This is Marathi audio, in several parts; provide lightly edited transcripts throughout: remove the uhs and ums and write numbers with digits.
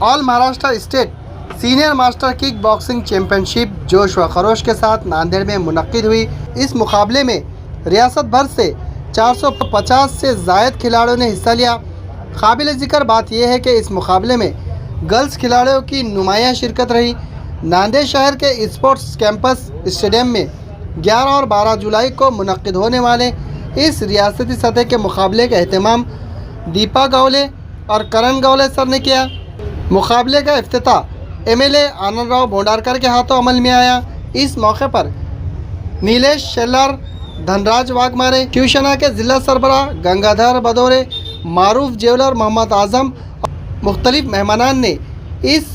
All Maharashtra state senior master kick boxing championship जोश व खरोश के साथ नांदेड़ में मुनक्किद हुई। इस मुकाबले में रियासत भर से 450 से ज़ायद खिलाड़ियों ने हिस्सा लिया। काबिल ज़िक्र बात यह है कि इस मुकाबले में गर्ल्स खिलाड़ियों की नुमायाँ शिरकत रही। नांदेड़ शहर के स्पोर्ट्स कैंपस स्टेडियम में 11 और 12 जुलाई को मुनक्किद होने वाले इस रियासती सतह के मुकाबले का एहतमाम दीपा गवले और करण गवले सर ने किया। मुकाबले का इफ्तिताह एमएलए आनंदराव भोंडारकर के हाथों अमल में आया। इस मौके पर नीलेश शेल्लार, धनराज वाघमारे, शिवसेना के जिला सरबराह गंगाधर बदौरे, मारूफ जेवलर, मोहम्मद आजम मुख्तलिफ मेहमानान ने इस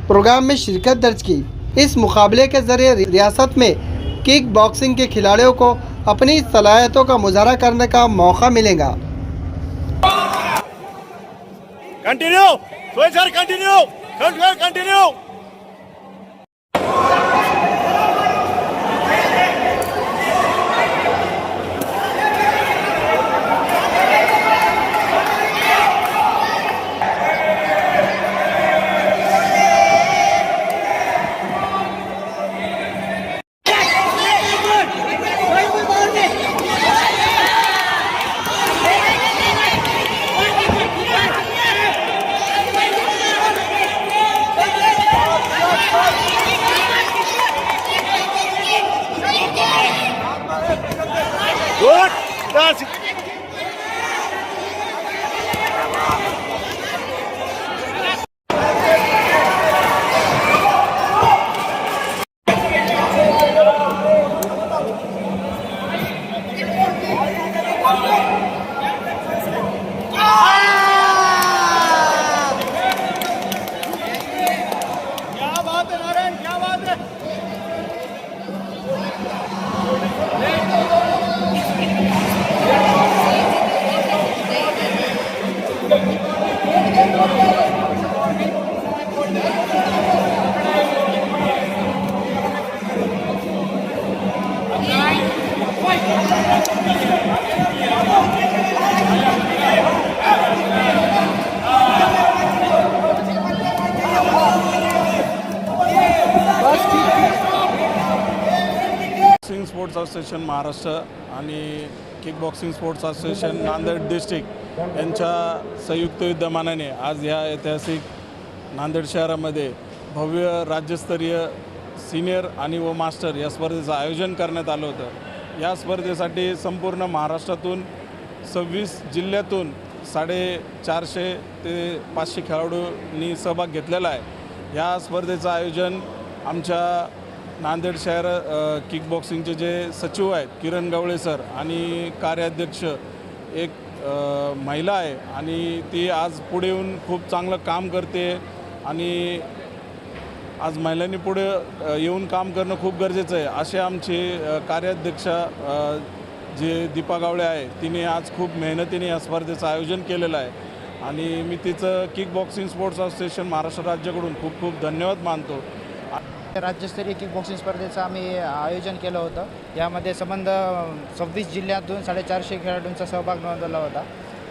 प्रोग्राम में शिरकत दर्ज की। इस मुकाबले के ज़रिए रियासत में किक बॉक्सिंग के खिलाड़ियों को अपनी सलाहियतों का मुजाहरा करने का मौका मिलेगा। Continue sir, continue. Good. That's it. क्या बात है नारायण, क्या बात है। बॉक्सिंग स्पोर्ट्स असोसिएशन महाराष्ट्र आणि kick boxing sports association Nanded district यांच्या संयुक्त विद्यमानाने आज या ऐतिहासिक नांदेड शहरामध्ये भव्य राज्यस्तरीय सीनियर आणि व मास्टर या स्पर्धेचं आयोजन करण्यात आलं होतं। या स्पर्धेसाठी संपूर्ण महाराष्ट्रातून 26 जिल्ह्यातून 450 ते 500 खेळाडूंनी सहभाग घेतलेला आहे। या स्पर्धेचं आयोजन आमच्या नांदेड शहर किक बॉक्सिंगचे जे सचिव आहेत किरण गवळे सर आणि कार्याध्यक्ष एक महिला आहे आणि ती आज पुढे येऊन खूप चांगलं काम करते आणि आज महिलांनी पुढे येऊन काम करणं खूप गरजेचं आहे असे आमचे कार्याध्यक्ष जे दीपा गवळे आहे तिने आज खूप मेहनतीने या स्पर्धेचं आयोजन केलेलं आहे आणि मी तिचं kick boxing sports association Maharashtra राज्याकडून खूप खूप धन्यवाद मानतो। राज्यस्तरीय किक बॉक्सिंग स्पर्धेचं आम्ही आयोजन केलं होतं। यामध्ये संबंध 26 जिल्ह्यातून 450 खेळाडूंचा सहभाग नोंदवला होता।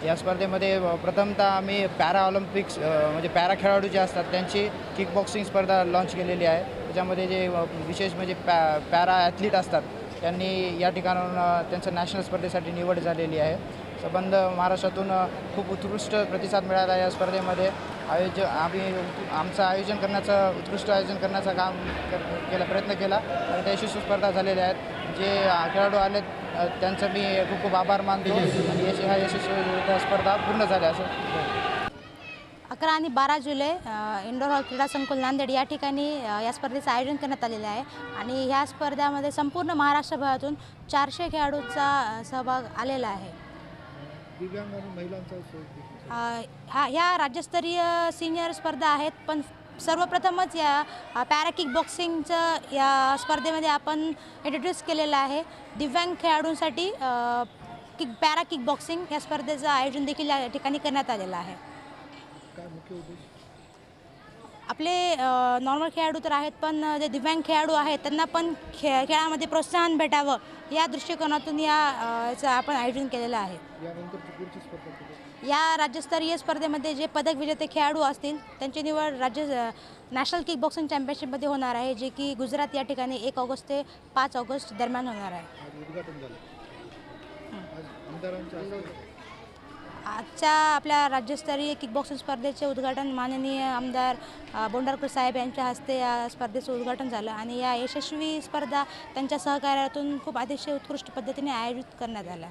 या स्पर्धेमध्ये प्रथमतः आम्ही पॅरा ऑलिम्पिक्स म्हणजे पॅरा खेळाडू जे असतात त्यांची किक बॉक्सिंग स्पर्धा लॉन्च केलेली आहे। त्याच्यामध्ये जे विशेष म्हणजे पॅरा ॲथलीट असतात त्यांनी या ठिकाणाहून त्यांचं नॅशनल स्पर्धेसाठी निवड झालेली आहे। संबंध महाराष्ट्रातून खूप उत्कृष्ट प्रतिसाद मिळाला या स्पर्धेमध्ये। आम्ही आमचं आयोजन करण्याचं उत्कृष्ट आयोजन करण्याचा प्रयत्न केला आणि त्या यशस्वी स्पर्धा झालेल्या आहेत। जे खेळाडू आले त्यांचं मी खूप खूप आभार मानतो आणि ह्या यशस्वी स्पर्धा पूर्ण झाल्या असं। 11 आणि 12 जुलै इंडोर हॉल क्रीडा संकुल नांदेड या ठिकाणी या स्पर्धेचं आयोजन करण्यात आलेलं आहे आणि ह्या स्पर्धेमध्ये संपूर्ण महाराष्ट्रभरातून 400 खेळाडूंचा सहभाग आलेला आहे। दिव्यांग आणि महिलांचा ह्या राज्यस्तरीय सिनियर स्पर्धा आहेत, पण सर्वप्रथमच या पॅरा किक बॉक्सिंगचं या स्पर्धेमध्ये आपण इंट्रोड्यूस केलेलं आहे। दिव्यांग खेळाडूंसाठी पॅरा किक बॉक्सिंग या स्पर्धेचं आयोजन देखील या ठिकाणी करण्यात आलेलं आहे। काय मुख्य उद्देश? आपले नॉर्मल खेळाडू तर आहेत, पण जे दिव्यांग खेळाडू आहेत त्यांना पण खेळामध्ये प्रोत्साहन भेटावं या दृष्टिकोनातून याचं आपण आयोजन केलेलं आहे. या राज्यस्तरीय स्पर्धेमध्ये जे पदक विजेते खेळाडू असतील त्यांची निवड नॅशनल किक बॉक्सिंग चॅम्पियनशिपमध्ये होणार आहे, जे की गुजरात या ठिकाणी 1 ऑगस्ट ते 5 ऑगस्ट दरम्यान होणार आहे. आजच्या आपल्या राज्यस्तरीय किक बॉक्सिंग स्पर्धेचे उद्घाटन माननीय आमदार बोंडारकर साहेब यांच्या हस्ते या स्पर्धेचं उद्घाटन झालं आणि या यशस्वी स्पर्धा त्यांच्या सहकार्यातून खूप अतिशय उत्कृष्ट पद्धतीने आयोजित करण्यात आल्या.